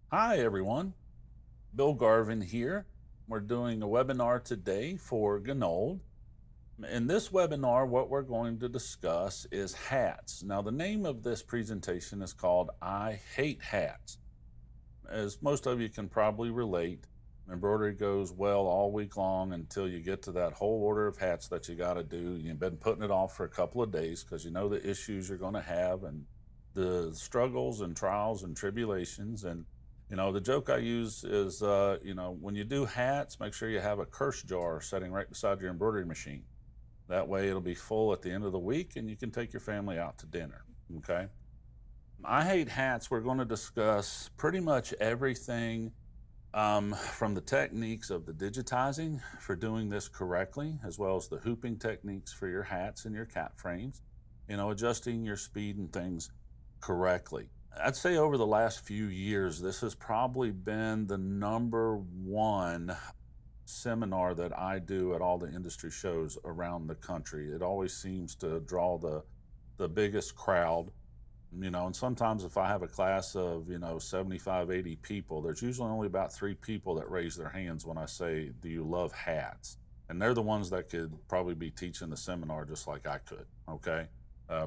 Hi, everyone. Bill Garvin here. We're doing a webinar today for Gnold. In this webinar, what we're going to discuss is hats. Now, the name of this presentation is called I Hate Hats. As most of you can probably relate, embroidery goes well all week long until you get to that whole order of hats that you got to do. You've been putting it off for a couple of days because you know the issues you're going to have and the struggles and trials and tribulations. And the joke I use is, when you do hats, make sure you have a curse jar sitting right beside your embroidery machine. That way it'll be full at the end of the week and you can take your family out to dinner. Okay. I Hate Hats, we're going to discuss pretty much everything from the techniques of the digitizing for doing this correctly, as well as the hooping techniques for your hats and your cap frames, adjusting your speed and things correctly. I'd say over the last few years, this has probably been the number one seminar that I do at all the industry shows around the country. It always seems to draw the biggest crowd. And sometimes if I have a class of 75, 80 people, there's usually only about 3 people that raise their hands when I say, do you love hats? And they're the ones that could probably be teaching the seminar just like I could. Okay.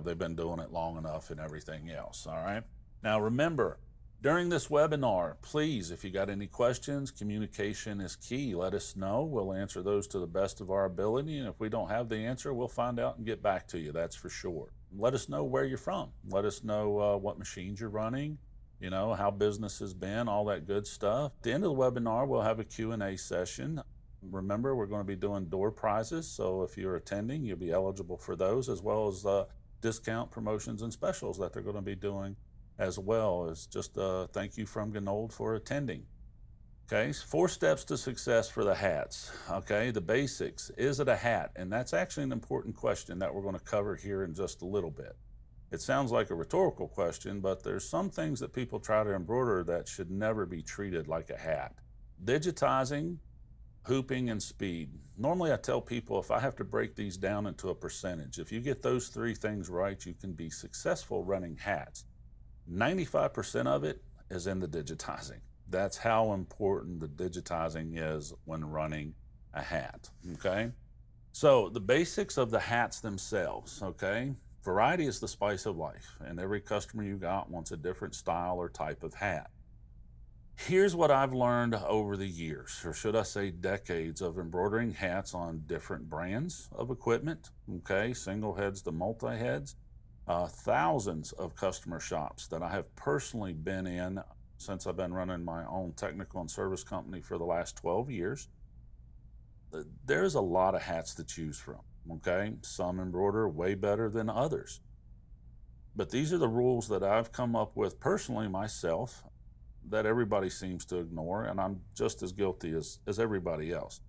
They've been doing it long enough and everything else. All right. Now remember, during this webinar, please, if you got any questions, communication is key. Let us know. We'll answer those to the best of our ability. And if we don't have the answer, we'll find out and get back to you. That's for sure. Let us know where you're from. Let us know what machines you're running, how business has been, all that good stuff. At the end of the webinar, we'll have a Q&A session. Remember, we're going to be doing door prizes. So if you're attending, you'll be eligible for those, as well as discount promotions and specials that they're going to be doing, as well as just a thank you from Gnold for attending. Okay, 4 steps to success for the hats. Okay, the basics. Is it a hat? And that's actually an important question that we're going to cover here in just a little bit. It sounds like a rhetorical question, but there's some things that people try to embroider that should never be treated like a hat. Digitizing, hooping, and speed. Normally I tell people if I have to break these down into a percentage, if you get those 3 things right, you can be successful running hats. 95% of it is in the digitizing. That's how important the digitizing is when running a hat. Okay. So the basics of the hats themselves. Okay. Variety is the spice of life, and every customer you got wants a different style or type of hat. Here's what I've learned over the years, or should I say decades, of embroidering hats on different brands of equipment. Okay. Single heads to multi heads. Thousands of customer shops that I have personally been in since I've been running my own technical and service company for the last 12 years. There's a lot of hats to choose from. Okay. Some embroider way better than others. But these are the rules that I've come up with personally myself that everybody seems to ignore, and I'm just as guilty as everybody else.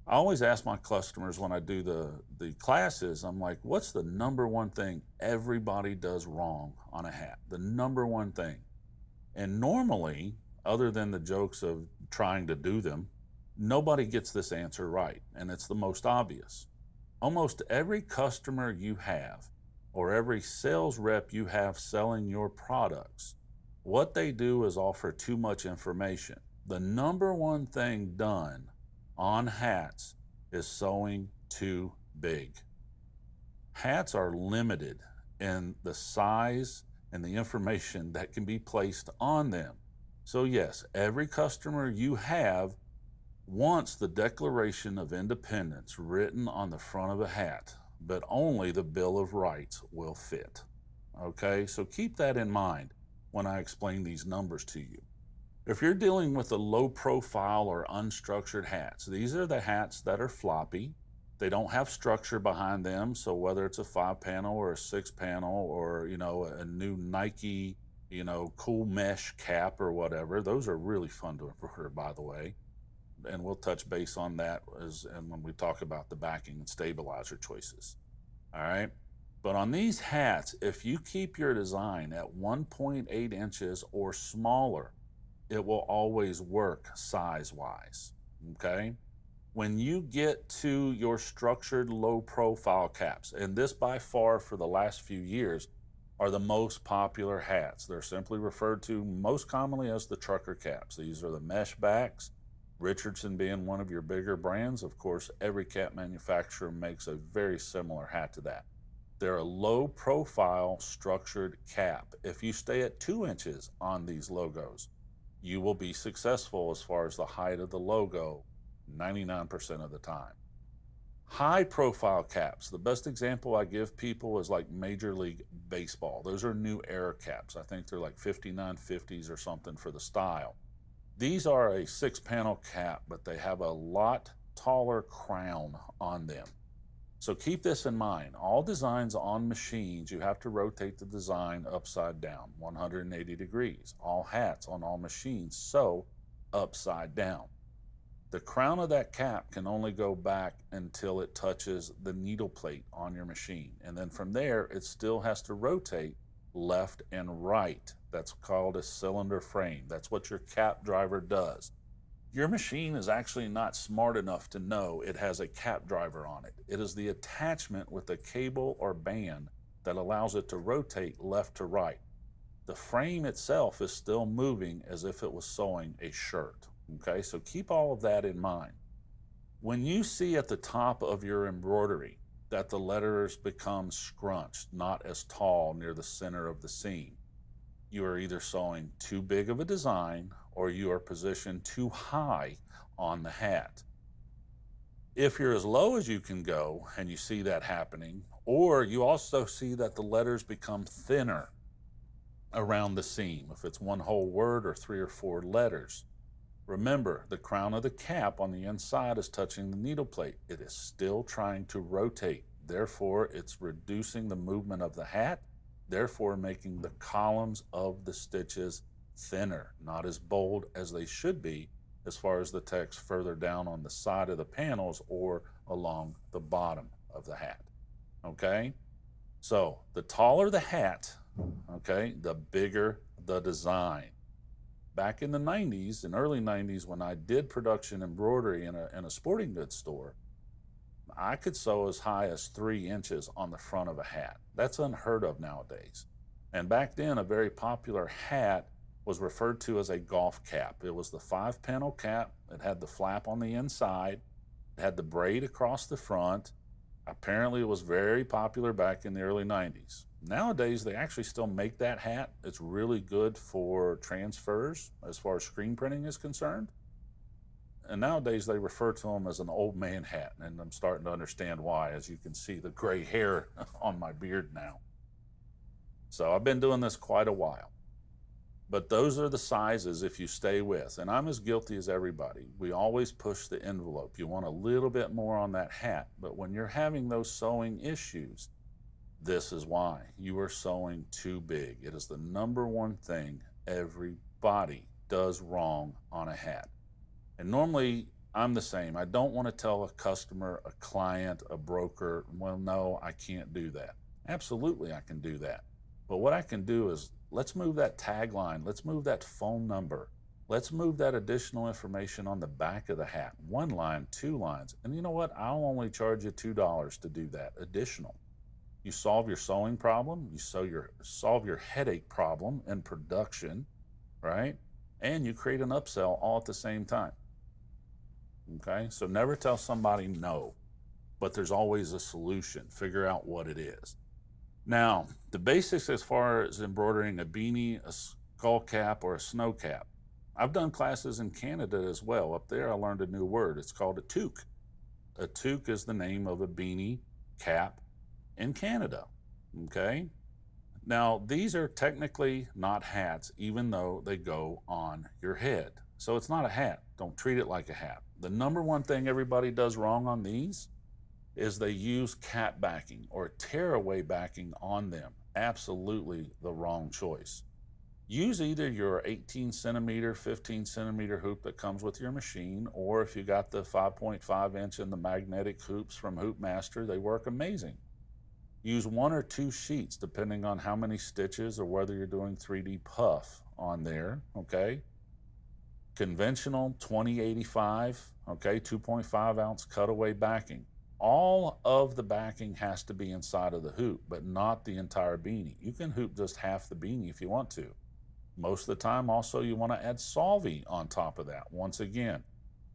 I always ask my customers when I do the classes, I'm like, what's the number one thing everybody does wrong on a hat? The number one thing. And normally, other than the jokes of trying to do them, nobody gets this answer right. And it's the most obvious. Almost every customer you have or every sales rep you have selling your products, what they do is offer too much information. The number one thing done on hats is sewing too big. Hats are limited in the size and the information that can be placed on them. So yes, every customer you have wants the Declaration of Independence written on the front of a hat, but only the Bill of Rights will fit. Okay, so keep that in mind when I explain these numbers to you. If you're dealing with the low profile or unstructured hats, these are the hats that are floppy. They don't have structure behind them. So whether it's a 5-panel or a 6-panel or, a new Nike, cool mesh cap or whatever, those are really fun to embroider, by the way. And we'll touch base on that and when we talk about the backing and stabilizer choices. All right. But on these hats, if you keep your design at 1.8 inches or smaller, it will always work size-wise. Okay. When you get to your structured low profile caps, and this by far for the last few years are the most popular hats. They're simply referred to most commonly as the trucker caps. These are the mesh backs. Richardson being one of your bigger brands, of course, every cap manufacturer makes a very similar hat to that. They're a low profile structured cap. If you stay at 2 inches on these logos, you will be successful as far as the height of the logo 99% of the time. High profile caps, the best example I give people is like Major League Baseball. Those are new era caps. I think they're like 5950s or something for the style. These are a 6-panel cap, but they have a lot taller crown on them. So keep this in mind. All designs on machines, you have to rotate the design upside down, 180 degrees. All hats on all machines sew upside down. The crown of that cap can only go back until it touches the needle plate on your machine. And then from there, it still has to rotate left and right. That's called a cylinder frame. That's what your cap driver does. Your machine is actually not smart enough to know it has a cap driver on it. It is the attachment with a cable or band that allows it to rotate left to right. The frame itself is still moving as if it was sewing a shirt. Okay, so keep all of that in mind. When you see at the top of your embroidery that the letters become scrunched, not as tall near the center of the seam, you are either sewing too big of a design or you are positioned too high on the hat. If you're as low as you can go and you see that happening, or you also see that the letters become thinner around the seam, if it's one whole word or 3 or 4 letters, remember, the crown of the cap on the inside is touching the needle plate. It is still trying to rotate. Therefore, it's reducing the movement of the hat, therefore making the columns of the stitches thinner, not as bold as they should be as far as the text further down on the side of the panels or along the bottom of the hat. Okay? So, the taller the hat, okay, the bigger the design. Back in the 90s, in early 90s, when I did production embroidery in a sporting goods store, I could sew as high as 3 inches on the front of a hat. That's unheard of nowadays. And back then, a very popular hat was referred to as a golf cap. It was the 5-panel cap. It had the flap on the inside. It had the braid across the front. Apparently, it was very popular back in the early 90s. Nowadays, they actually still make that hat. It's really good for transfers as far as screen printing is concerned. And nowadays, they refer to them as an old man hat, and I'm starting to understand why, as you can see the gray hair on my beard now. So I've been doing this quite a while. But those are the sizes if you stay with, and I'm as guilty as everybody. We always push the envelope. You want a little bit more on that hat, but when you're having those sewing issues, this is why. You are sewing too big. It is the number one thing everybody does wrong on a hat. And normally, I'm the same. I don't want to tell a customer, a client, a broker, well, no, I can't do that. Absolutely, I can do that. But what I can do is, let's move that tagline. Let's move that phone number. Let's move that additional information on the back of the hat. 1 line, 2 lines. And you know what? I'll only charge you $2 to do that additional. You solve your sewing problem, you solve your headache problem in production, right? And you create an upsell all at the same time. Okay, so never tell somebody no, but there's always a solution. Figure out what it is. Now, the basics as far as embroidering a beanie, a skull cap, or a snow cap. I've done classes in Canada as well. Up there, I learned a new word. It's called a toque. A toque is the name of a beanie, cap, in Canada, okay? Now, these are technically not hats, even though they go on your head. So it's not a hat. Don't treat it like a hat. The number one thing everybody does wrong on these is they use cap backing or tearaway backing on them. Absolutely the wrong choice. Use either your 18 centimeter, 15 centimeter hoop that comes with your machine, or if you got the 5.5 inch and the magnetic hoops from Hoopmaster, they work amazing. Use 1 or 2 sheets depending on how many stitches or whether you're doing 3D puff on there, okay? Conventional 2085, okay, 2.5 ounce cutaway backing. all of the backing has to be inside of the hoop, but not the entire beanie. You can hoop just half the beanie if you want to. Most of the time, also, you want to add solvay on top of that. Once again,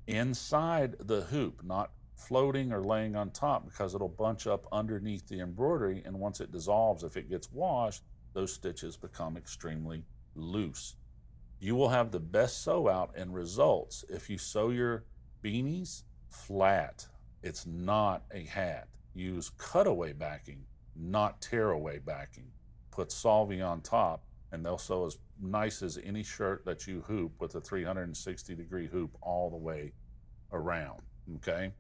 inside the hoop, not floating or laying on top, because it'll bunch up underneath the embroidery, and once it dissolves, if it gets washed, those stitches become extremely loose. You will have the best sew out and results if you sew your beanies flat. It's not a hat. Use cutaway backing, not tearaway backing. Put solvay on top, and they'll sew as nice as any shirt that you hoop with a 360-degree hoop all the way around, okay?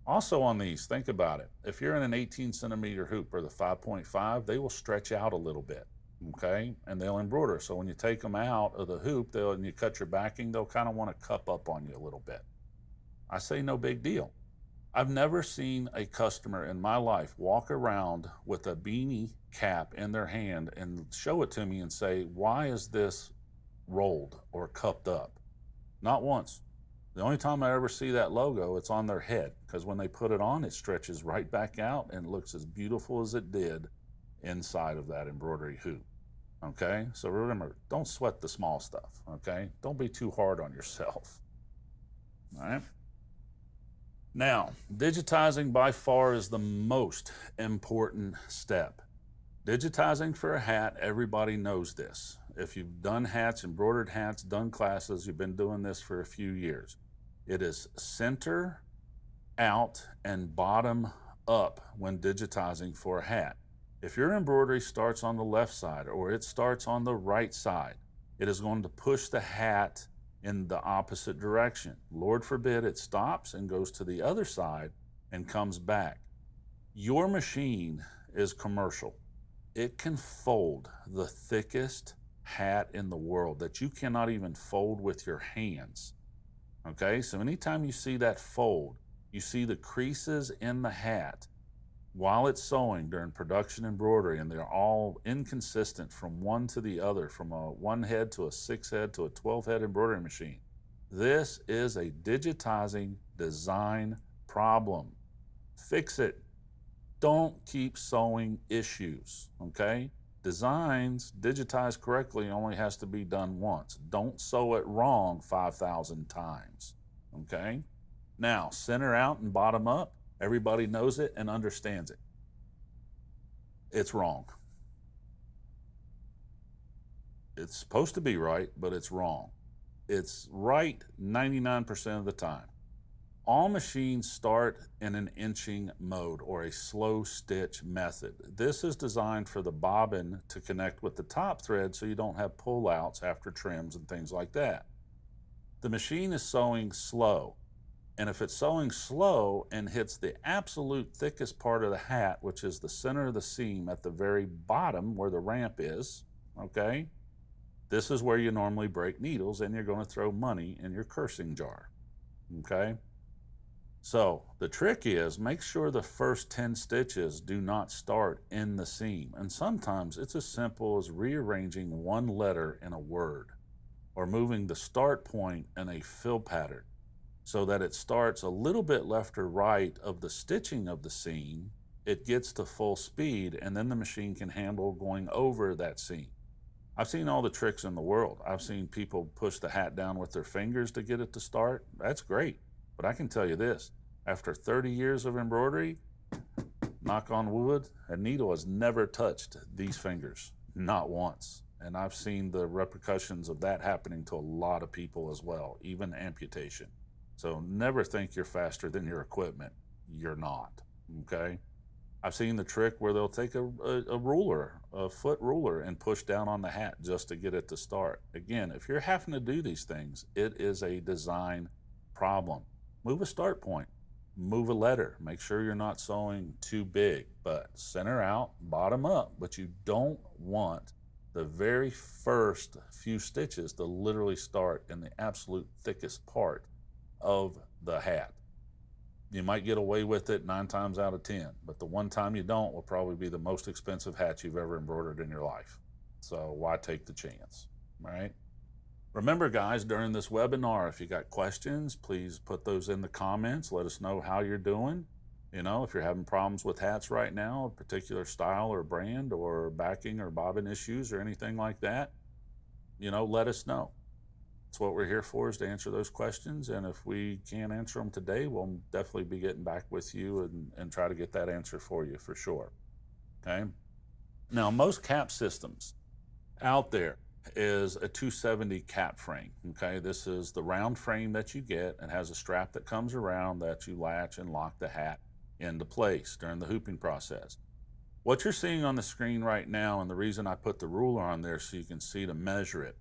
Also on these, think about it. If you're in an 18-centimeter hoop or the 5.5, they will stretch out a little bit, okay? And they'll embroider. So when you take them out of the hoop and you cut your backing, they'll kind of want to cup up on you a little bit. I say no big deal. I've never seen a customer in my life walk around with a beanie cap in their hand and show it to me and say, why is this rolled or cupped up? Not once. The only time I ever see that logo, it's on their head, because when they put it on, it stretches right back out and looks as beautiful as it did inside of that embroidery hoop. Okay, so remember, don't sweat the small stuff. Okay, don't be too hard on yourself. All right. Now, digitizing by far is the most important step. Digitizing for a hat, everybody knows this. If you've done hats, embroidered hats, done classes, you've been doing this for a few years. It is center out and bottom up when digitizing for a hat. If your embroidery starts on the left side or it starts on the right side, it is going to push the hat in the opposite direction. Lord forbid it stops and goes to the other side and comes back. Your machine is commercial. It can fold the thickest hat in the world that you cannot even fold with your hands. Okay, so anytime you see that fold, you see the creases in the hat while it's sewing during production embroidery, and they're all inconsistent from one to the other, from a 1 head to a 6 head to a 12 head embroidery machine. This is a digitizing design problem. Fix it. Don't keep sewing issues, okay? Designs digitized correctly only has to be done once. Don't sew it wrong 5,000 times, okay? Now, center out and bottom up. Everybody knows it and understands it. It's wrong. It's supposed to be right, but it's wrong. It's right 99% of the time. All machines start in an inching mode or a slow stitch method. This is designed for the bobbin to connect with the top thread so you don't have pullouts after trims and things like that. The machine is sewing slow. And if it's sewing slow and hits the absolute thickest part of the hat, which is the center of the seam at the very bottom where the ramp is, okay, this is where you normally break needles and you're going to throw money in your cursing jar, okay? So the trick is make sure the first 10 stitches do not start in the seam. And sometimes it's as simple as rearranging one letter in a word or moving the start point in a fill pattern, so that it starts a little bit left or right of the stitching of the seam, it gets to full speed, and then the machine can handle going over that seam. I've seen all the tricks in the world. I've seen people push the hat down with their fingers to get it to start. That's great. But I can tell you this, after 30 years of embroidery, knock on wood, a needle has never touched these fingers, not once. And I've seen the repercussions of that happening to a lot of people as well, even amputation. So never think you're faster than your equipment. You're not, okay? I've seen the trick where they'll take a ruler, a foot ruler, and push down on the hat just to get it to start. Again, if you're having to do these things, it is a design problem. Move a start point, move a letter. Make sure you're not sewing too big, but center out, bottom up. But you don't want the very first few stitches to literally start in the absolute thickest part of the hat. You might get away with it 9 times out of 10, but the one time you don't will probably be the most expensive hat you've ever embroidered in your life. So why take the chance, right? Remember, guys, during this webinar, if you got questions, please put those in the comments. Let us know how you're doing. You know, if you're having problems with hats right now, a particular style or brand or backing or bobbin issues or anything like that, let us know. That's what we're here for, is to answer those questions. And if we can't answer them today, we'll definitely be getting back with you and try to get that answer for you for sure. Okay. Now, most cap systems out there is a 270 cap frame. Okay. This is the round frame that you get. It has a strap that comes around that you latch and lock the hat into place during the hooping process. What you're seeing on the screen right now, and the reason I put the ruler on there so you can see to measure it,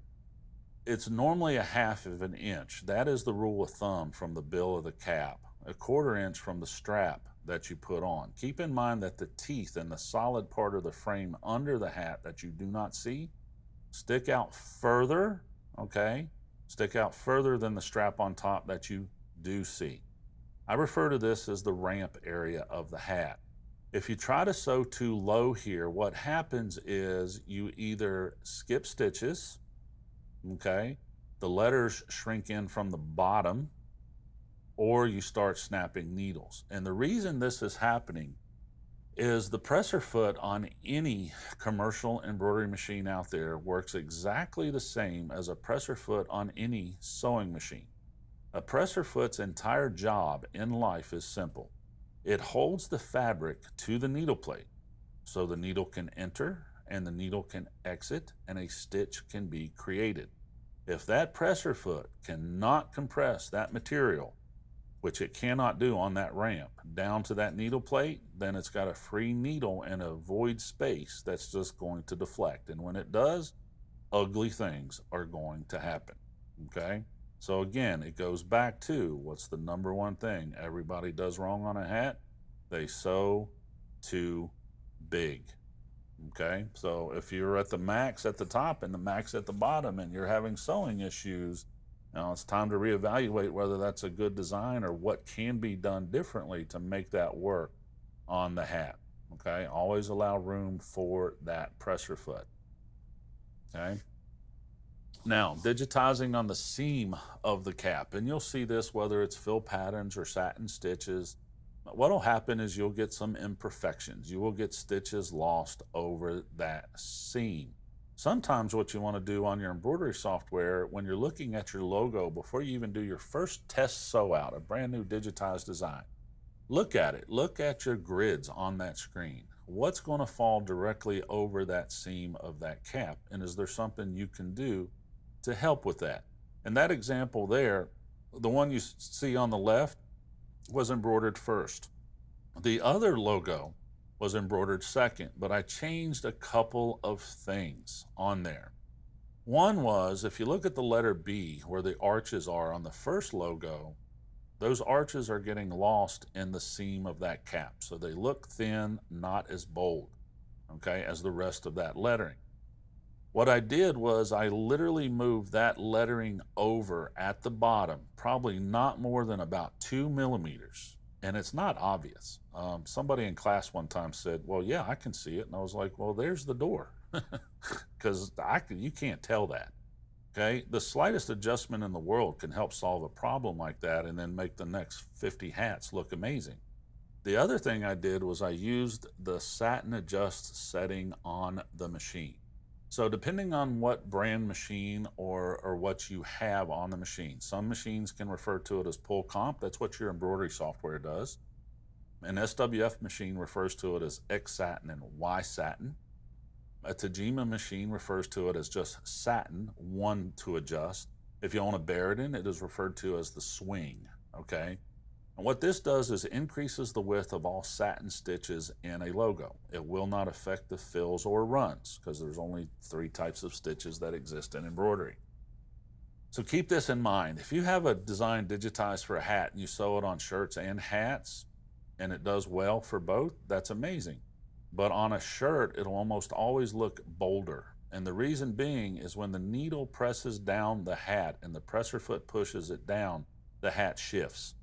it's normally a 1/2 of an inch. That is the rule of thumb from the bill of the cap. A 1/4 inch from the strap that you put on. Keep in mind that the teeth and the solid part of the frame under the hat that you do not see stick out further, okay? Stick out further than the strap on top that you do see. I refer to this as the ramp area of the hat. If you try to sew too low here, what happens is you either skip stitches, okay? The letters shrink in from the bottom, or you start snapping needles. And the reason this is happening is the presser foot on any commercial embroidery machine out there works exactly the same as a presser foot on any sewing machine. A presser foot's entire job in life is simple. It holds the fabric to the needle plate so the needle can enter and the needle can exit and a stitch can be created. If that presser foot cannot compress that material, which it cannot do on that ramp, down to that needle plate, then it's got a free needle and a void space that's just going to deflect. And when it does, ugly things are going to happen, okay? So again, it goes back to what's the number one thing everybody does wrong on a hat? They sew too big. Okay, so if you're at the max at the top and the max at the bottom and you're having sewing issues, now it's time to reevaluate whether that's a good design or what can be done differently to make that work on the hat. Okay, always allow room for that presser foot. Okay. Now, digitizing on the seam of the cap, and you'll see this whether it's fill patterns or satin stitches. What'll happen is you'll get some imperfections. You will get stitches lost over that seam. Sometimes what you want to do on your embroidery software, when you're looking at your logo, before you even do your first test sew out, a brand new digitized design, look at it. Look at your grids on that screen. What's going to fall directly over that seam of that cap? And is there something you can do to help with that? And that example there, the one you see on the left, was embroidered first. The other logo was embroidered second, but I changed a couple of things on there. One was, if you look at the letter B, where the arches are on the first logo, those arches are getting lost in the seam of that cap. So they look thin, not as bold, okay, as the rest of that lettering. What I did was I literally moved that lettering over at the bottom, probably not more than about 2 millimeters. And it's not obvious. Somebody in class one time said, well, yeah, I can see it. And I was like, well, there's the door. Because you can't tell that. Okay, the slightest adjustment in the world can help solve a problem like that and then make the next 50 hats look amazing. The other thing I did was I used the satin adjust setting on the machine. So depending on what brand machine or what you have on the machine, some machines can refer to it as pull comp. That's what your embroidery software does. An SWF machine refers to it as X satin and Y satin. A Tajima machine refers to it as just satin, one to adjust. If you own a Baradin, it is referred to as the swing, okay? And what this does is increases the width of all satin stitches in a logo. It will not affect the fills or runs because there's only 3 types of stitches that exist in embroidery. So keep this in mind. If you have a design digitized for a hat and you sew it on shirts and hats and it does well for both, that's amazing. But on a shirt, it'll almost always look bolder. And the reason being is when the needle presses down the hat and the presser foot pushes it down, the hat shifts.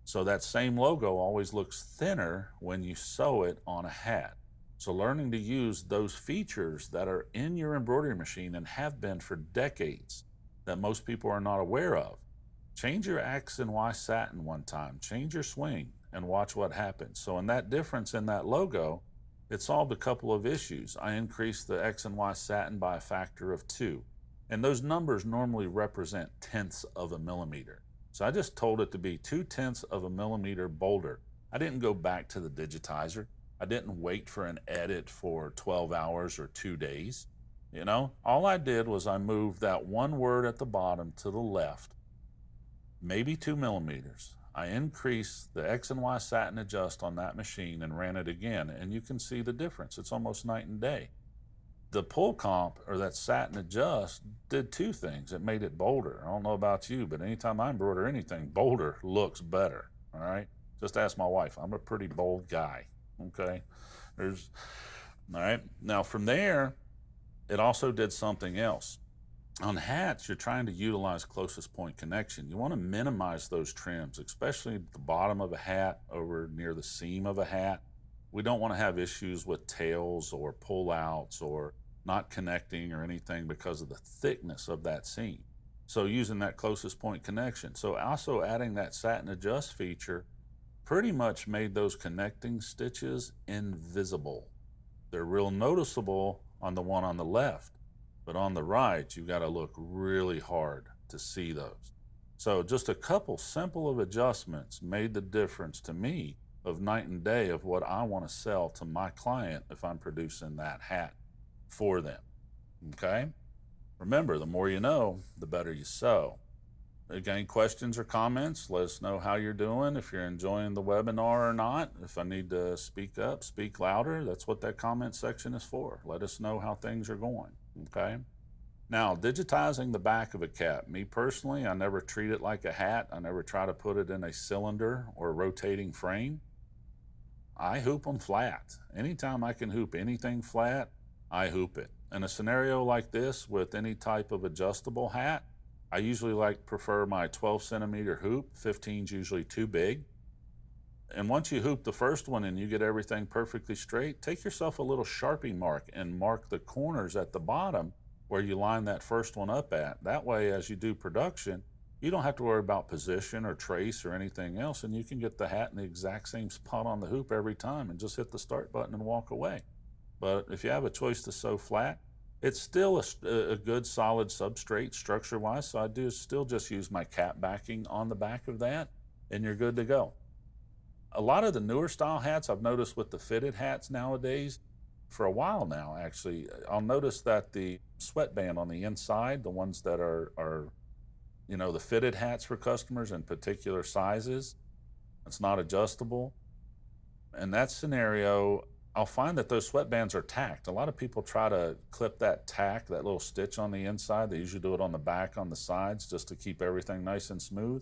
So that same logo always looks thinner when you sew it on a hat. So learning to use those features that are in your embroidery machine and have been for decades that most people are not aware of. Change your X and Y satin one time, change your swing, and watch what happens. So in that difference in that logo, it solved a couple of issues. I increased the X and Y satin by a factor of 2. And those numbers normally represent tenths of a millimeter. So I just told it to be 2/10 of a millimeter bolder. I didn't go back to the digitizer. I didn't wait for an edit for 12 hours or 2 days. You know, all I did was I moved that one word at the bottom to the left, maybe 2 millimeters. I increased the X and Y satin adjust on that machine and ran it again, and you can see the difference. It's almost night and day. The pull comp, or that satin adjust, did 2 things. It made it bolder. I don't know about you, but anytime I embroider anything, bolder looks better, all right? Just ask my wife. I'm a pretty bold guy, okay? All right? Now from there, it also did something else. On hats, you're trying to utilize closest point connection. You want to minimize those trims, especially at the bottom of a hat over near the seam of a hat. We don't want to have issues with tails or pullouts or not connecting or anything because of the thickness of that seam. So using that closest point connection. So also adding that satin adjust feature pretty much made those connecting stitches invisible. They're real noticeable on the one on the left, but on the right, you've got to look really hard to see those. So just a couple simple of adjustments made the difference to me of night and day of what I want to sell to my client if I'm producing that hat for them. Okay? Remember, the more you know, the better you sew. Again, questions or comments, let us know how you're doing, if you're enjoying the webinar or not. If I need to speak up, speak louder, that's what that comment section is for. Let us know how things are going, okay? Now, digitizing the back of a cap. Me personally, I never treat it like a hat. I never try to put it in a cylinder or a rotating frame. I hoop them flat. Anytime I can hoop anything flat, I hoop it. In a scenario like this with any type of adjustable hat, I usually prefer my 12 centimeter hoop. 15's usually too big. And once you hoop the first one and you get everything perfectly straight, take yourself a little Sharpie mark and mark the corners at the bottom where you line that first one up at. That way, as you do production, you don't have to worry about position or trace or anything else, and you can get the hat in the exact same spot on the hoop every time and just hit the start button and walk away. But if you have a choice to sew flat, it's still a good solid substrate structure-wise, so I do still just use my cap backing on the back of that, and you're good to go. A lot of the newer style hats I've noticed with the fitted hats nowadays, for a while now actually, I'll notice that the sweatband on the inside, the ones that are you know, the fitted hats for customers in particular sizes, it's not adjustable. In that scenario, I'll find that those sweatbands are tacked. A lot of people try to clip that tack, that little stitch on the inside. They usually do it on the back, on the sides, just to keep everything nice and smooth.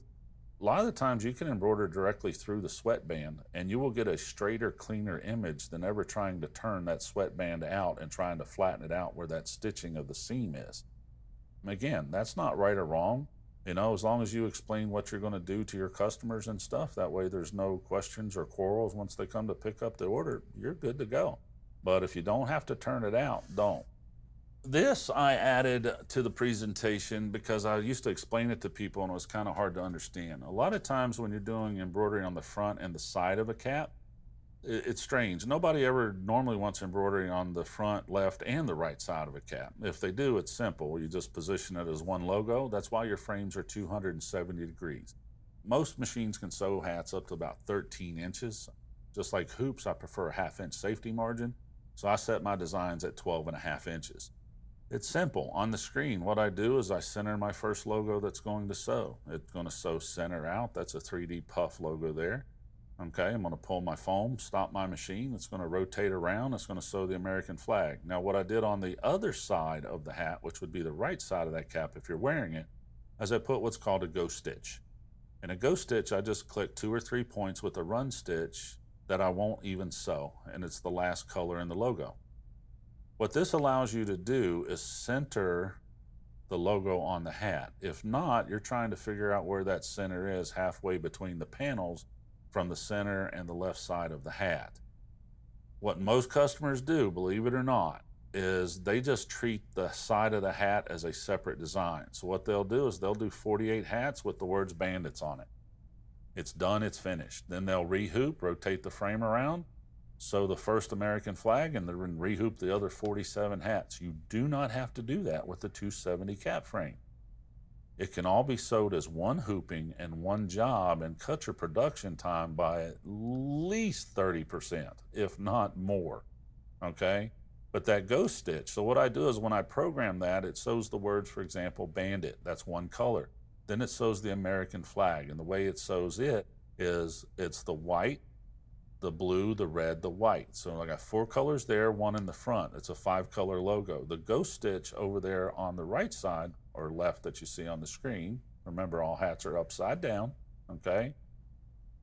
A lot of the times you can embroider directly through the sweatband and you will get a straighter, cleaner image than ever trying to turn that sweatband out and trying to flatten it out where that stitching of the seam is. And again, that's not right or wrong. You know, as long as you explain what you're going to do to your customers and stuff, that way there's no questions or quarrels once they come to pick up the order, you're good to go. But if you don't have to turn it out, don't. This I added to the presentation because I used to explain it to people and it was kind of hard to understand. A lot of times when you're doing embroidery on the front and the side of a cap, it's strange. Nobody ever normally wants embroidery on the front, left, and the right side of a cap. If they do, it's simple. You just position it as one logo. That's why your frames are 270 degrees. Most machines can sew hats up to about 13 inches. Just like hoops, I prefer a 1/2 inch safety margin. So I set my designs at 12.5 inches. It's simple. On the screen, what I do is I center my first logo that's going to sew. It's going to sew center out. That's a 3D puff logo there. Okay, I'm going to pull my foam, stop my machine. It's going to rotate around. It's going to sew the American flag. Now, what I did on the other side of the hat, which would be the right side of that cap if you're wearing it, is I put what's called a ghost stitch. In a ghost stitch, I just click 2 or 3 points with a run stitch that I won't even sew, and it's the last color in the logo. What this allows you to do is center the logo on the hat. If not, you're trying to figure out where that center is halfway between the panels from the center and the left side of the hat. What most customers do, believe it or not, is they just treat the side of the hat as a separate design. So what they'll do is they'll do 48 hats with the words bandits on it. It's done, it's finished. Then they'll rehoop, rotate the frame around, sew the first American flag, and then rehoop the other 47 hats. You do not have to do that with the 270 cap frame. It can all be sewed as one hooping and one job and cut your production time by at least 30%, if not more, okay? But that ghost stitch, so what I do is when I program that, it sews the words, for example, bandit, that's one color. Then it sews the American flag, and the way it sews it is it's the white, the blue, the red, the white. So I got 4 colors there, 1 in the front. It's a 5-color logo. The ghost stitch over there on the right side or left that you see on the screen, remember all hats are upside down, okay?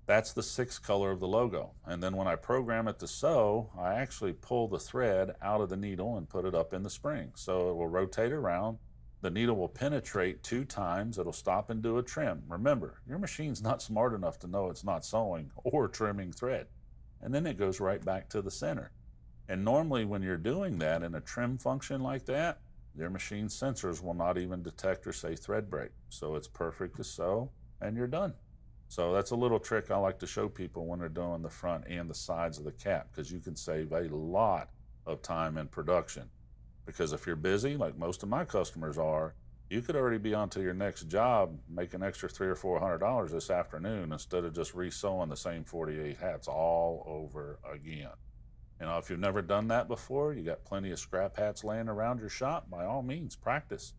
That's the 6th color of the logo. And then when I program it to sew, I actually pull the thread out of the needle and put it up in the spring. So it will rotate around. The needle will penetrate 2 times. It'll stop and do a trim. Remember, your machine's not smart enough to know it's not sewing or trimming thread. And then it goes right back to the center. And normally when you're doing that in a trim function like that, your machine sensors will not even detect or say thread break. So it's perfect to sew and you're done. So that's a little trick I like to show people when they're doing the front and the sides of the cap, because you can save a lot of time in production. Because if you're busy, like most of my customers are, you could already be on to your next job, make an extra $300 or $400 this afternoon instead of just resewing the same 48 hats all over again. You know, if you've never done that before, you got plenty of scrap hats laying around your shop, by all means, practice.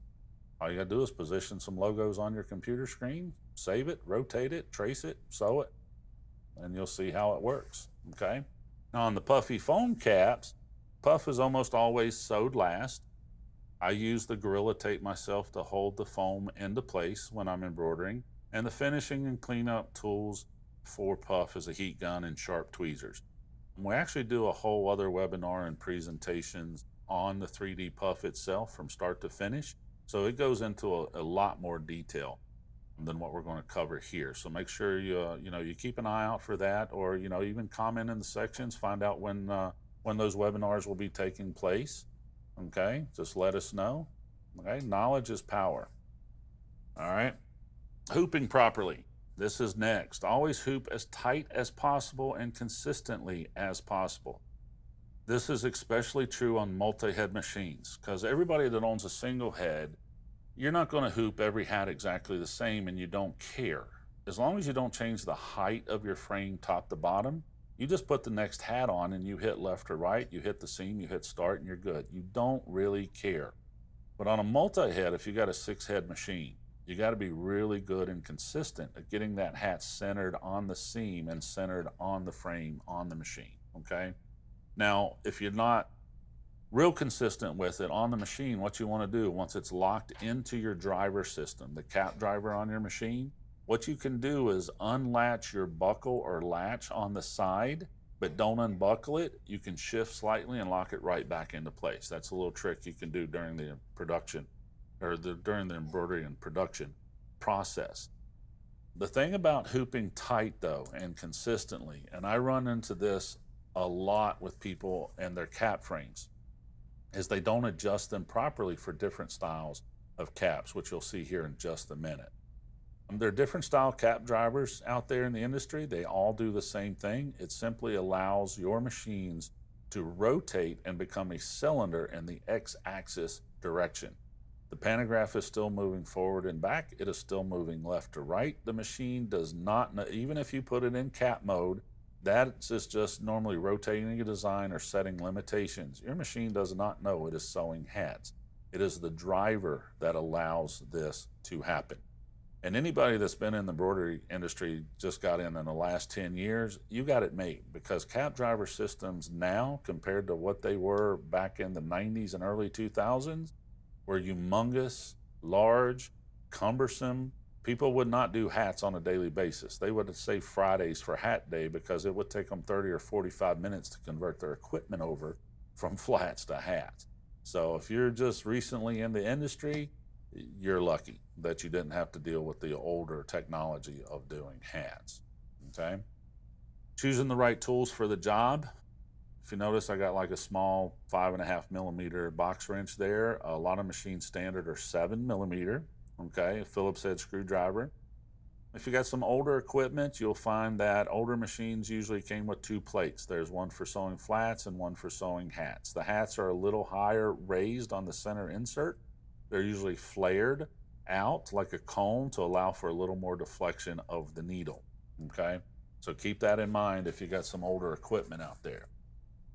All you gotta do is position some logos on your computer screen, save it, rotate it, trace it, sew it, and you'll see how it works, okay? Now on the puffy foam caps, puff is almost always sewed last. I use the Gorilla Tape myself to hold the foam into place when I'm embroidering, and the finishing and cleanup tools for puff is a heat gun and sharp tweezers. We actually do a whole other webinar and presentations on the 3D puff itself from start to finish, so it goes into a lot more detail than what we're going to cover here. So make sure you keep an eye out for that, or even comment in the sections, find out when those webinars will be taking place. Okay, just let us know. Okay, knowledge is power. All right, hooping properly. This is next. Always hoop as tight as possible and consistently as possible. This is especially true on multi-head machines, because everybody that owns a single head, you're not going to hoop every hat exactly the same, and you don't care. As long as you don't change the height of your frame top to bottom, you just put the next hat on and you hit left or right, you hit the seam, you hit start, and you're good. You don't really care. But on a multi-head, if you got a 6-head machine, you got to be really good and consistent at getting that hat centered on the seam and centered on the frame on the machine, okay? Now, if you're not real consistent with it on the machine, what you want to do once it's locked into your driver system, the cap driver on your machine, what you can do is unlatch your buckle or latch on the side, but don't unbuckle it. You can shift slightly and lock it right back into place. That's a little trick you can do during the production or during the embroidery and production process. The thing about hooping tight though and consistently, and I run into this a lot with people and their cap frames, is they don't adjust them properly for different styles of caps, which you'll see here in just a minute. There are different style cap drivers out there in the industry. They all do the same thing. It simply allows your machines to rotate and become a cylinder in the x-axis direction. The pantograph is still moving forward and back. It is still moving left to right. The machine does not, even if you put it in cap mode, that is just normally rotating a design or setting limitations. Your machine does not know it is sewing hats. It is the driver that allows this to happen. And anybody that's been in the embroidery industry, just got in the last 10 years, you got it made, because cap driver systems now compared to what they were back in the 90s and early 2000s were humongous, large, cumbersome. People would not do hats on a daily basis. They would save Fridays for hat day because it would take them 30 or 45 minutes to convert their equipment over from flats to hats. So if you're just recently in the industry, you're lucky that you didn't have to deal with the older technology of doing hats, okay? Choosing the right tools for the job. If you notice, I got like a small 5.5 millimeter box wrench there. A lot of machine standard are 7 millimeter, okay? A Phillips head screwdriver. If you got some older equipment, you'll find that older machines usually came with two plates. There's one for sewing flats and one for sewing hats. The hats are a little higher raised on the center insert. They're usually flared out like a cone to allow for a little more deflection of the needle. Okay, so keep that in mind if you got some older equipment out there.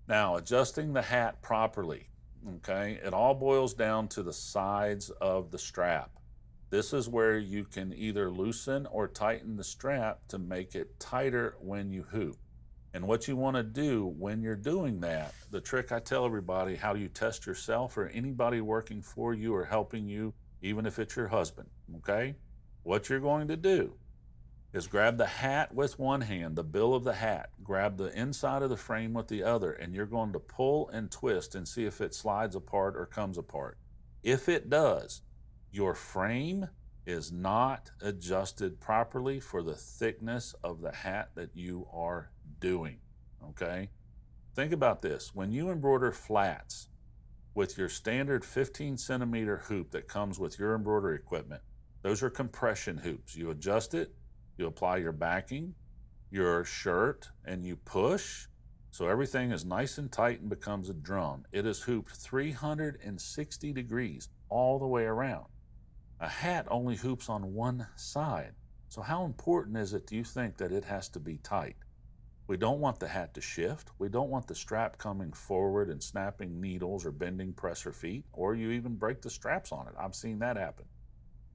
Now, adjusting the hat properly, okay, it all boils down to the sides of the strap. This is where you can either loosen or tighten the strap to make it tighter when you hoop. And what you want to do when you're doing that, the trick I tell everybody, how you test yourself or anybody working for you or helping you, even if it's your husband, okay? What you're going to do is grab the hat with one hand, the bill of the hat, grab the inside of the frame with the other, and you're going to pull and twist and see if it slides apart or comes apart. If it does, your frame is not adjusted properly for the thickness of the hat that you are doing, okay? Think about this. When you embroider flats with your standard 15 centimeter hoop that comes with your embroidery equipment, those are compression hoops. You adjust it, you apply your backing, your shirt, and you push, so everything is nice and tight and becomes a drum. It is hooped 360 degrees all the way around. A hat only hoops on one side. So how important is it, do you think, that it has to be tight? We don't want the hat to shift. We don't want the strap coming forward and snapping needles or bending presser feet, or you even break the straps on it. I've seen that happen.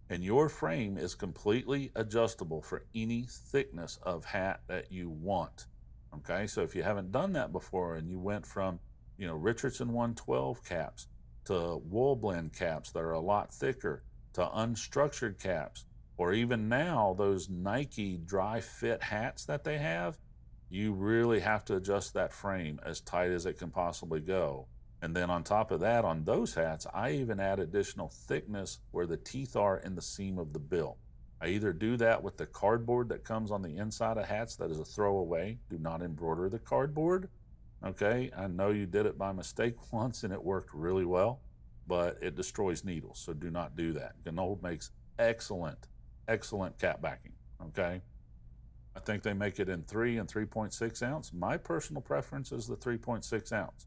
And your frame is completely adjustable for any thickness of hat that you want. Okay, so if you haven't done that before and you went from, Richardson 112 caps to wool blend caps that are a lot thicker, to unstructured caps, or even now those Nike dry fit hats that they have, you really have to adjust that frame as tight as it can possibly go. And then on top of that, on those hats, I even add additional thickness where the teeth are in the seam of the bill. I either do that with the cardboard that comes on the inside of hats that is a throwaway. Do not embroider the cardboard. Okay, I know you did it by mistake once and it worked really well, but it destroys needles, so do not do that. Ganold makes excellent cap backing, okay? I think they make it in 3 and 3.6 ounce. My personal preference is the 3.6 ounce.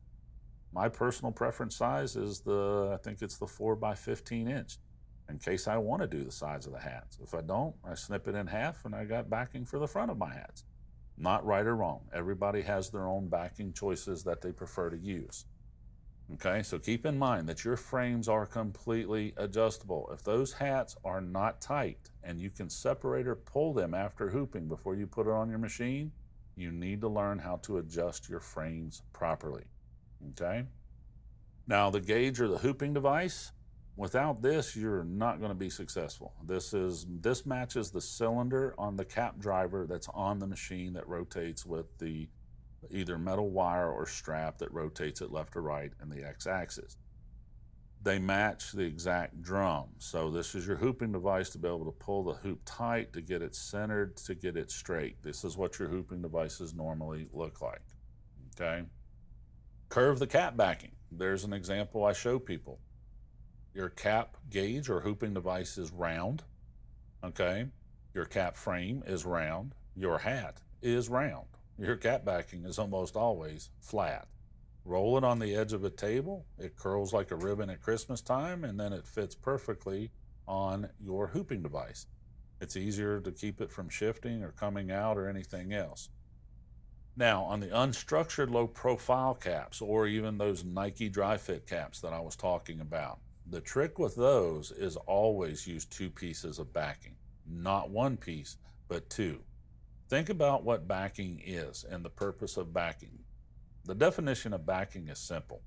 My personal preference size is I think it's the 4 by 15 inch, in case I want to do the sides of the hats. If I don't, I snip it in half and I got backing for the front of my hats. Not right or wrong. Everybody has their own backing choices that they prefer to use. Okay, so keep in mind that your frames are completely adjustable. If those hats are not tight and you can separate or pull them after hooping before you put it on your machine, you need to learn how to adjust your frames properly. Okay, now the gauge or the hooping device, without this you're not going to be successful. This matches the cylinder on the cap driver that's on the machine that rotates with the either metal wire or strap that rotates it left or right in the x-axis. They match the exact drum. So this is your hooping device to be able to pull the hoop tight, to get it centered, to get it straight. This is what your hooping devices normally look like. Okay. Curve the cap backing. There's an example I show people. Your cap gauge or hooping device is round. Okay. Your cap frame is round. Your hat is round. Your cap backing is almost always flat. Roll it on the edge of a table. It curls like a ribbon at Christmas time, and then it fits perfectly on your hooping device. It's easier to keep it from shifting or coming out or anything else. Now, on the unstructured low profile caps, or even those Nike dry fit caps that I was talking about, the trick with those is always use 2 pieces of backing. Not 1 piece, but 2. Think about what backing is and the purpose of backing. The definition of backing is simple,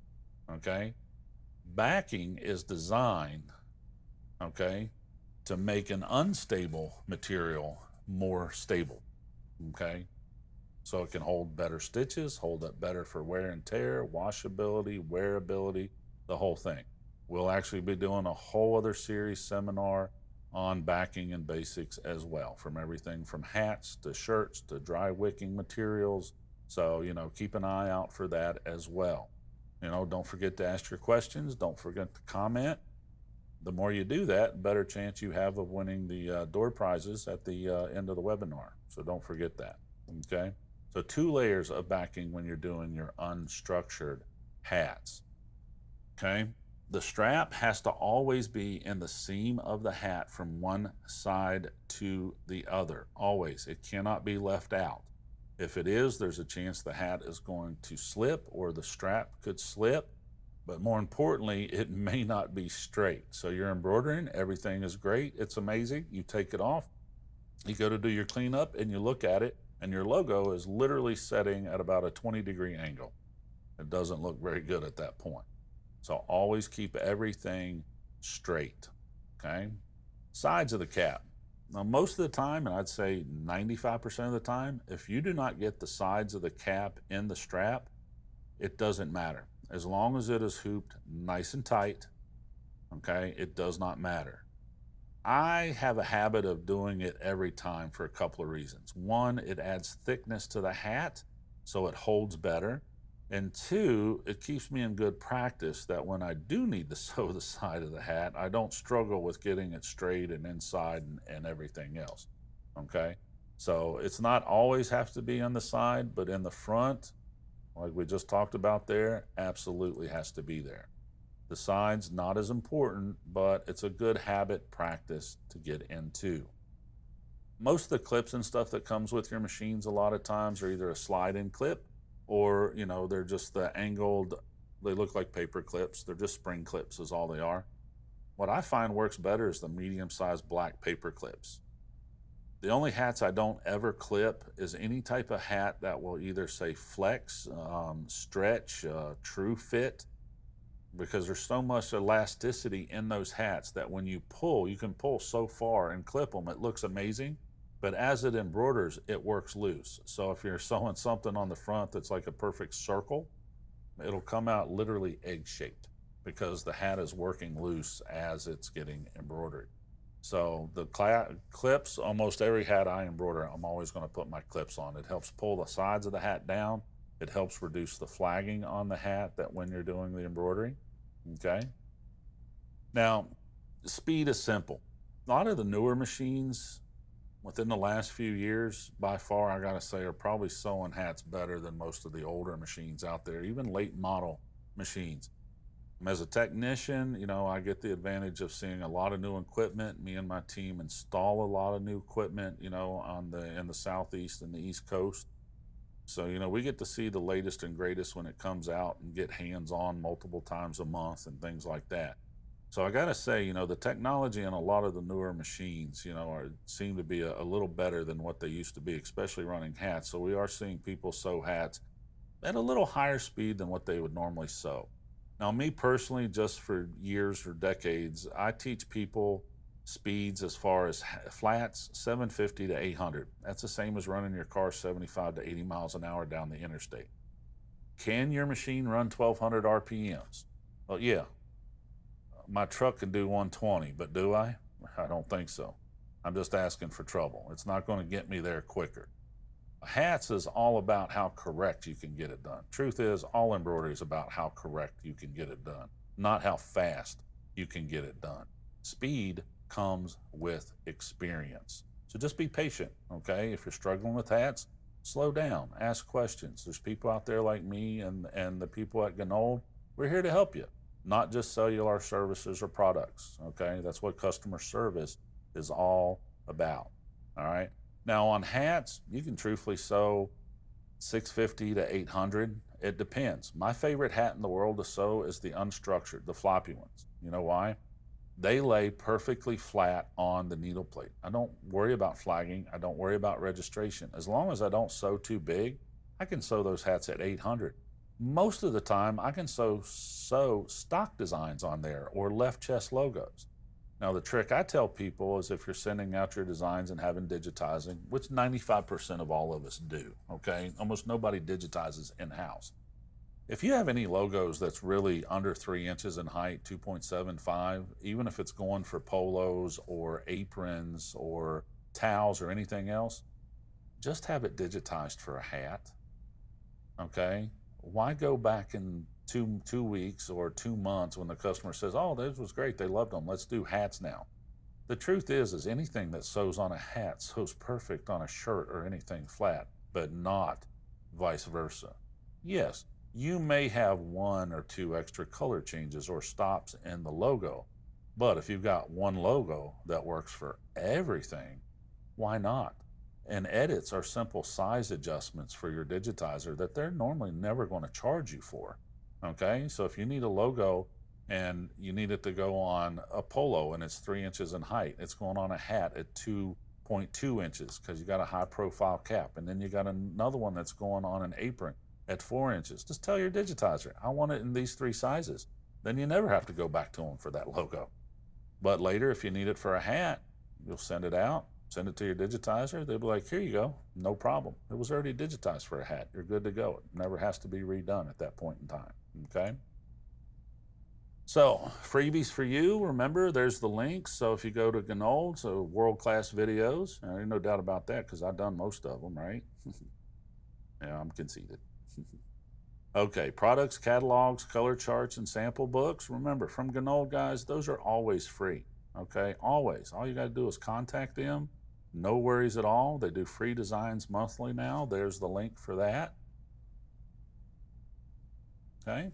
okay? Backing is designed, okay, to make an unstable material more stable, okay? So it can hold better stitches, hold up better for wear and tear, washability, wearability, the whole thing. We'll actually be doing a whole other series seminar on backing and basics as well, from everything from hats to shirts to dry wicking materials. So, keep an eye out for that as well. Don't forget to ask your questions. Don't forget to comment. The more you do that, better chance you have of winning the door prizes at the end of the webinar. So don't forget that, okay? So 2 layers of backing when you're doing your unstructured hats, okay? The strap has to always be in the seam of the hat from one side to the other, always. It cannot be left out. If it is, there's a chance the hat is going to slip or the strap could slip, but more importantly, it may not be straight. So you're embroidering, everything is great, it's amazing. You take it off, you go to do your cleanup and you look at it and your logo is literally setting at about a 20-degree angle. It doesn't look very good at that point. So always keep everything straight, okay? Sides of the cap. Now, most of the time, and I'd say 95% of the time, if you do not get the sides of the cap in the strap, it doesn't matter. As long as it is hooped nice and tight, okay, it does not matter. I have a habit of doing it every time for a couple of reasons. One, it adds thickness to the hat, so it holds better. And 2, it keeps me in good practice that when I do need to sew the side of the hat, I don't struggle with getting it straight and inside and everything else, okay? So it's not always have to be on the side, but in the front, like we just talked about there, absolutely has to be there. The sides, not as important, but it's a good habit practice to get into. Most of the clips and stuff that comes with your machines a lot of times are either a slide-in clip or, you know, they're just the angled, they look like paper clips. They're just spring clips is all they are. What I find works better is the medium-sized black paper clips. The only hats I don't ever clip is any type of hat that will either say flex, stretch, true fit, because there's so much elasticity in those hats that when you pull, you can pull so far and clip them, it looks amazing. But as it embroiders, it works loose. So if you're sewing something on the front that's like a perfect circle, it'll come out literally egg-shaped because the hat is working loose as it's getting embroidered. So the clips, almost every hat I embroider, I'm always going to put my clips on. It helps pull the sides of the hat down. It helps reduce the flagging on the hat that when you're doing the embroidery, okay? Now, speed is simple. A lot of the newer machines within the last few years, by far, I gotta say, are probably sewing hats better than most of the older machines out there, even late model machines. As a technician, you know, I get the advantage of seeing a lot of new equipment. Me and my team install a lot of new equipment, you know, in the Southeast and the East Coast. So, you know, we get to see the latest and greatest when it comes out and get hands-on multiple times a month and things like that. So I gotta say, you know, the technology in a lot of the newer machines, you know, seem to be a little better than what they used to be, especially running hats. So we are seeing people sew hats at a little higher speed than what they would normally sew. Now, me personally, just for years or decades, I teach people speeds as far as flats, 750 to 800. That's the same as running your car 75 to 80 miles an hour down the interstate. Can your machine run 1200 RPMs? Well, yeah. My truck can do 120, but do I? I don't think so. I'm just asking for trouble. It's not going to get me there quicker. Hats is all about how correct you can get it done. Truth is, all embroidery is about how correct you can get it done, not how fast you can get it done. Speed comes with experience. So just be patient, okay? If you're struggling with hats, slow down, ask questions. There's people out there like me and the people at Ganold. We're here to help you, not just sell you our services or products, okay? That's what customer service is all about, all right? Now on hats, you can truthfully sew 650 to 800. It depends. My favorite hat in the world to sew is the unstructured, the floppy ones. You know why? They lay perfectly flat on the needle plate. I don't worry about flagging. I don't worry about registration. As long as I don't sew too big, I can sew those hats at 800. Most of the time, I can sew stock designs on there or left chest logos. Now, the trick I tell people is if you're sending out your designs and having digitizing, which 95% of all of us do, okay? Almost nobody digitizes in-house. If you have any logos that's really under 3 inches in height, 2.75, even if it's going for polos or aprons or towels or anything else, just have it digitized for a hat, okay? Why go back and two weeks or 2 months when the customer says, oh, this was great, they loved them, let's do hats now. The truth is anything that sews on a hat sews perfect on a shirt or anything flat, but not vice versa. Yes, you may have 1 or 2 extra color changes or stops in the logo, but if you've got one logo that works for everything, why not? And edits are simple size adjustments for your digitizer that they're normally never going to charge you for. Okay, so if you need a logo and you need it to go on a polo and it's 3 inches in height, it's going on a hat at 2.2 inches because you got a high profile cap, and then you got another one that's going on an apron at 4 inches. Just tell your digitizer, I want it in these 3 sizes. Then you never have to go back to them for that logo. But later, if you need it for a hat, you'll send it out, send it to your digitizer. They'll be like, here you go, no problem. It was already digitized for a hat. You're good to go. It never has to be redone at that point in time, okay? So freebies for you, remember there's the links. So if you go to Gnold, so world-class videos, there's no doubt about that because I've done most of them, right? Yeah, I'm conceited. Okay, products, catalogs, color charts, and sample books. Remember, from Gnold, guys, those are always free, okay? Always. All you got to do is contact them. No worries at all. They do free designs monthly now. There's the link for that. Okay,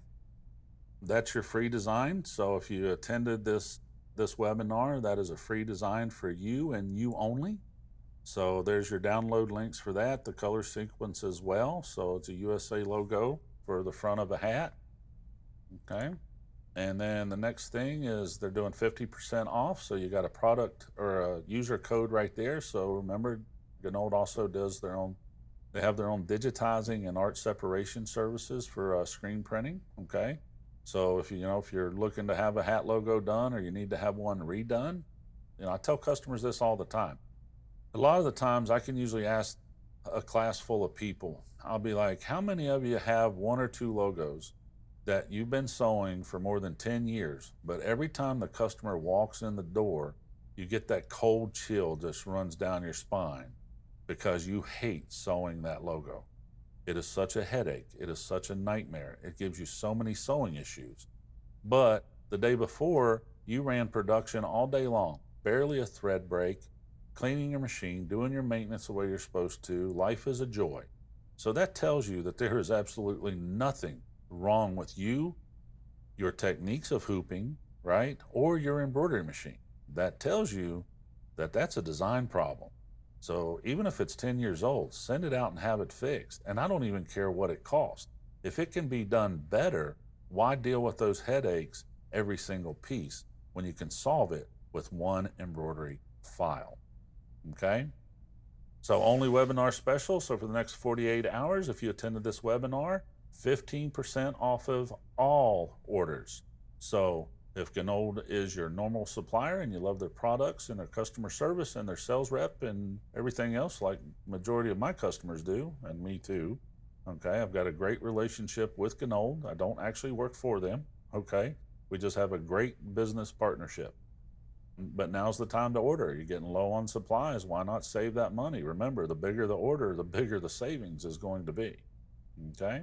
that's your free design. So if you attended this webinar, that is a free design for you and you only. So there's your download links for that, the color sequence as well. So it's a USA logo for the front of a hat. Okay, and then the next thing is they're doing 50% off. So you got a product or a user code right there. So remember, Gnold also does their own, they have their own digitizing and art separation services for screen printing. Okay, so if you're looking to have a hat logo done or you need to have one redone, I tell customers this all the time. A lot of the times I can usually ask a class full of people, I'll be like, how many of you have 1 or 2 logos that you've been sewing for more than 10 years, but every time the customer walks in the door, you get that cold chill just runs down your spine because you hate sewing that logo. It is such a headache. It is such a nightmare. It gives you so many sewing issues. But the day before, you ran production all day long, barely a thread break, cleaning your machine, doing your maintenance the way you're supposed to. Life is a joy. So that tells you that there is absolutely nothing wrong with you, your techniques of hooping, right, or your embroidery machine. That tells you that that's a design problem. So even if it's 10 years old, send it out and have it fixed. And I don't even care what it costs. If it can be done better, why deal with those headaches every single piece when you can solve it with one embroidery file? Okay, so only webinar special. So for the next 48 hours, if you attended this webinar, 15% off of all orders. So if Gnold is your normal supplier and you love their products and their customer service and their sales rep and everything else, like majority of my customers do, and me too, okay, I've got a great relationship with Gnold. I don't actually work for them, okay? We just have a great business partnership. But now's the time to order. You're getting low on supplies. Why not save that money? Remember, the bigger the order, the bigger the savings is going to be, okay?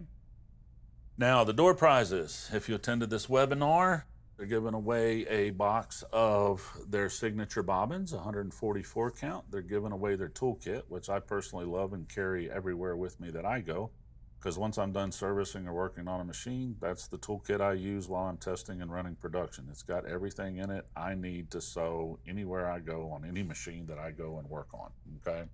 Now, the door prizes. If you attended this webinar, they're giving away a box of their signature bobbins, 144 count. They're giving away their toolkit, which I personally love and carry everywhere with me that I go. Because once I'm done servicing or working on a machine, that's the toolkit I use while I'm testing and running production. It's got everything in it I need to sew anywhere I go on any machine that I go and work on, okay?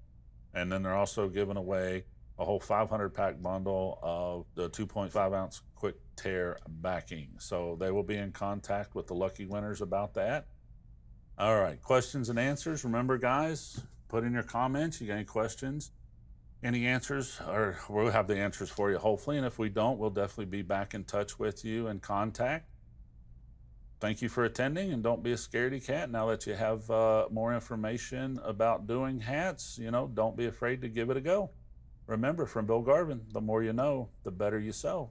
And then they're also giving away a whole 500 pack bundle of the 2.5 ounce quick tear backing. So they will be in contact with the lucky winners about that. All right, questions and answers. Remember, guys, put in your comments. You got any questions? Any answers, or we'll have the answers for you, hopefully. And if we don't, we'll definitely be back in touch with you and contact. Thank you for attending, and don't be a scaredy cat. Now that you have more information about doing hats, don't be afraid to give it a go. Remember, from Bill Garvin, the more you know, the better you sew.